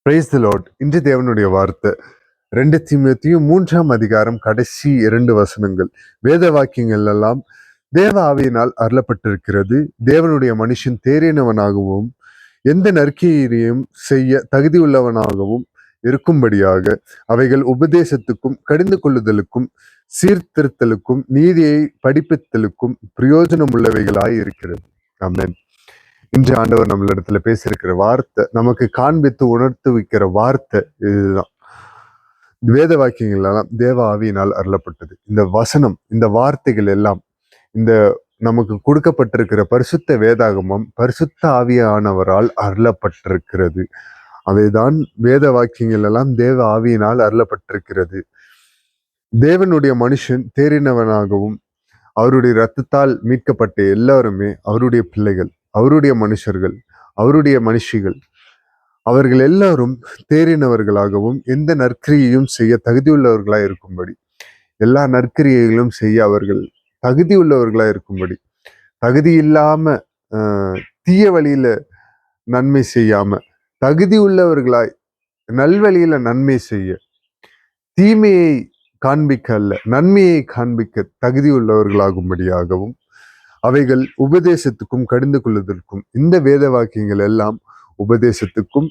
Praise the Lord. இன்று தேவனுடைய வார்த்தை 2 தீமோத்தேயு 3ஆம் அதிகாரம் கடைசி 2 வசனங்கள். வேத வாக்கியங்கள் எல்லாம் தேவ ஆவியினால் அருளப்பட்டிருக்கிறது. தேவனுடைய மனுஷன் தேறினவனாகவும் எந்த நற்கிரியையும் செய்ய தகுதியுள்ளவனாகவும் இருக்கும்படியாக அவைகள் உபதேசத்துக்கும் கடிந்து கொள்ளுதலுக்கும் சீர்திருத்தலுக்கும் நீதியை படிப்பித்தலுக்கும் பிரயோஜனம் உள்ளவைகளாய் இருக்கிறது. ஆமென். இன்று ஆண்டவர் நம்மளிடத்துல பேசியிருக்கிற வார்த்தை, நமக்கு காண்பித்து உணர்த்து வைக்கிற வார்த்தை இதுதான். வேத வாக்கியங்கள் எல்லாம் தேவ ஆவியினால் அருளப்பட்டது. இந்த வசனம், இந்த வார்த்தைகள் எல்லாம், இந்த நமக்கு கொடுக்கப்பட்டிருக்கிற பரிசுத்த வேதாகமம் பரிசுத்த ஆவியானவரால் அருளப்பட்டிருக்கிறது. அவைதான் வேத வாக்கியங்கள் எல்லாம் தேவ ஆவியினால் அருளப்பட்டிருக்கிறது. தேவனுடைய மனுஷன் தேறினவனாகவும் அவருடைய இரத்தத்தால் மீட்கப்பட்ட எல்லாருமே அவருடைய பிள்ளைகள், அவருடைய மனுஷர்கள், அவருடைய மனுஷிகள். அவர்கள் எல்லாரும் தேறினவர்களாகவும் எந்த நற்கிரியையும் செய்ய தகுதியுள்ளவர்களாய் இருக்கும்படி, எல்லா நற்கிரியைகளும் செய்ய அவர்கள் தகுதியுள்ளவர்களாய் இருக்கும்படி, தகுதி இல்லாம தீய வழியில நன்மை செய்யாம தகுதி உள்ளவர்களாய் நல்வழியில நன்மை செய்ய, தீமையை காண்பிக்க அல்ல நன்மையை காண்பிக்க தகுதி உள்ளவர்களாகும்படியாகவும் அவைகள் உபதேசத்துக்கும் கடிந்து கொள்ளுதற்கும். இந்த வேத வாக்கியங்கள் எல்லாம் உபதேசத்துக்கும்,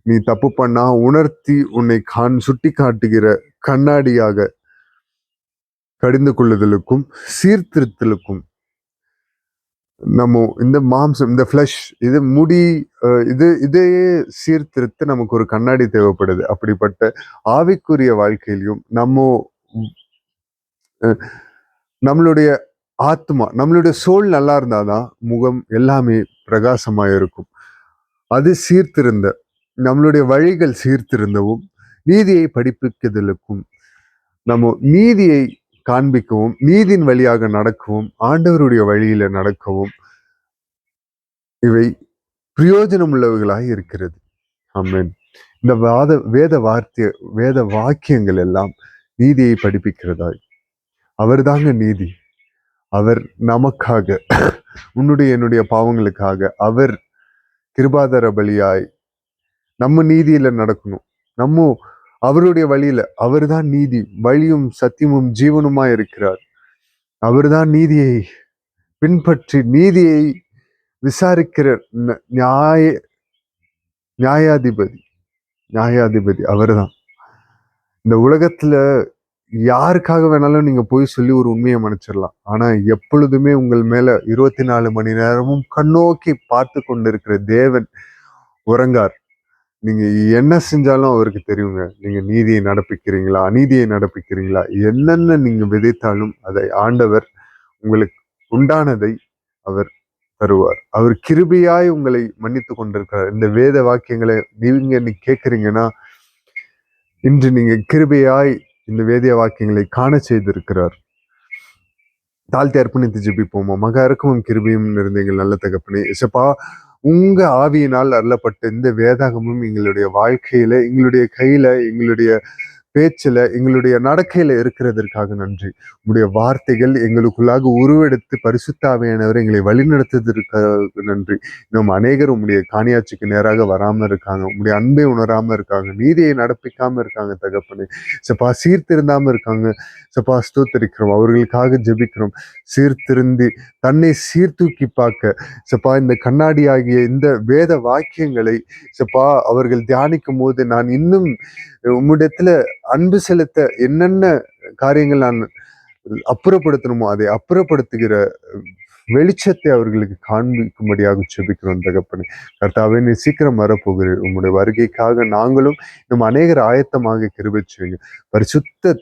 நீ தப்பு பண்ணா உணர்த்தி உன்னை சுட்டி காட்டுகிற கண்ணாடியாக கடிந்து கொள்ளுதலுக்கும் சீர்திருத்தலுக்கும். நம்ம இந்த மாம்சம், இந்த ஃபிளஷ், இது முடி, இதையே சீர்திருத்த நமக்கு ஒரு கண்ணாடி தேவைப்படுது. அப்படிப்பட்ட ஆவிக்குரிய வாழ்க்கையிலையும் நம்மளுடைய ஆத்மா, நம்மளுடைய சோல் நல்லா இருந்தாதான் முகம் எல்லாமே பிரகாசமா இருக்கும். அது சீர்திருந்த நம்மளுடைய வழிகள் சீர்திருந்தவும் நீதியை படிப்பிக்குதலுக்கும், நம்ம நீதியை காண்பிக்கவும் நீதியின் வழியாக நடக்கவும் ஆண்டவருடைய வழியில நடக்கவும் இவை பிரயோஜனம் உள்ளவர்களாய் இருக்கிறது. ஆமென். இந்த வேத வாக்கியங்கள் எல்லாம் நீதியை படிப்பிக்கிறதாய். அவர்தாங்க நீதி. அவர் நமக்காக, என்னுடைய பாவங்களுக்காக அவர் கிருபாதர பலியாய் நம்ம நீதியில நடக்கணும். நம்ம அவருடைய வழியில, அவர்தான் நீதி, வழியும் சத்தியமும் ஜீவனுமா இருக்கிறார். அவர்தான் நீதியை பின்பற்றி நீதியை விசாரிக்கிற நியாயாதிபதி அவர்தான். இந்த உலகத்துல யாருக்காக வேணாலும் நீங்க போய் சொல்லி ஒரு உண்மையை மன்னிச்சிடலாம். ஆனா எப்பொழுதுமே உங்கள் மேல 24 மணி நேரமும் கண்ணோக்கி பார்த்து கொண்டிருக்கிற தேவன் உறங்கார். நீங்க என்ன செஞ்சாலும் அவருக்கு தெரியுங்க. நீங்க நீதியை நடப்பிக்கிறீங்களா, அநீதியை நடப்பிக்கிறீங்களா, என்னென்ன நீங்க விதைத்தாலும் அதை ஆண்டவர் உங்களுக்கு உண்டானதை அவர் தருவார். அவர் கிருபையாய் உங்களை மன்னித்து கொண்டிருக்கிறார். இந்த வேத வாக்கியங்களை நீங்க கேட்குறீங்கன்னா, இன்று நீங்க கிருபையாய் இந்த வேத வாக்கியங்களை காண செய்திருக்கிறார். தாழ்த்தி அர்ப்பணித்து ஜெபிப்போமா. மகா இறக்கமும் கிருபையும் நிறைந்த எங்கள் நல்ல தகப்பனே, இசப்பா, உங்க ஆவியினால் அருளப்பட்ட இந்த வேதாகமும் எங்களுடைய வாழ்க்கையில, எங்களுடைய கையில, எங்களுடைய பேச்சுல, எங்களுடைய நடக்கையில இருக்கிறதற்காக நன்றி. உங்களுடைய வார்த்தைகள் எங்களுக்குள்ளாக உருவெடுத்து பரிசுத்த ஆவியானவர் எங்களை வழிநடத்துவதற்காக நன்றி. இன்னும் அநேகர் உங்களுடைய காணியாட்சிக்கு நேராக வராம இருக்காங்க, உங்களுடைய அன்பை உணராம இருக்காங்க, நீதியை நடப்பிக்காம இருக்காங்க தகப்பனே. சப்பா சீர்திருந்தாம இருக்காங்க. சப்பா ஸ்தோத்திரிக்கிறோம், அவர்களுக்காக ஜெபிக்கிறோம். சீர்திருந்தி தன்னை சீர்தூக்கி பார்க்க சப்பா இந்த கண்ணாடி ஆகிய இந்த வேத வாக்கியங்களை சப்பா அவர்கள் தியானிக்கும் போது, நான் இன்னும் உம்மிடத்துல அன்பு செலுத்த என்னென்ன காரியங்கள் நான் அப்புறப்படுத்தணுமோ அதை அப்புறப்படுத்துகிற வெளிச்சத்தை அவர்களுக்கு காண்பிக்கும்படியாக ஜெபிக்கிறோம் தகப்பனே. கர்த்தாவே, நீ சீக்கிரம் வரப்போகிறீர். உம்முடைய வருகைக்காக நாங்களும் இன்னும் அநேகர் ஆயத்தமாக கிருபை செய்யுங்க. பரிசுத்த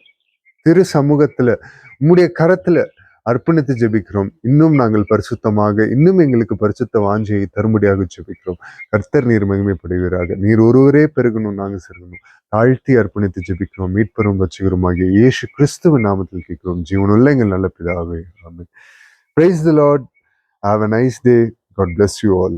திரு சமூகத்துல உம்முடைய கரத்துல அர்ப்பணித்து ஜெபிக்கிறோம். இன்னும் நாங்கள் பரிசுத்தமாக, இன்னும் எங்களுக்கு பரிசுத்த வாஞ்சையை தரும்படியாக ஜெபிக்கிறோம். கர்த்தர் நீர் மகிமைப்படுகிறார்கள். நீர் ஒருவரே பெருகணும், நாங்கள் செருகணும். தாழ்த்தி அர்ப்பணித்து ஜெபிக்கிறோம். மீட்பெரும் ரட்சகருமாகிய இயேசு கிறிஸ்துவின் நாமத்தில் கேட்கிறோம், ஜீவனுள்ள எங்கள் நல்ல பிதாவே. ஆமென். Praise the Lord. Have a nice day. God bless you all.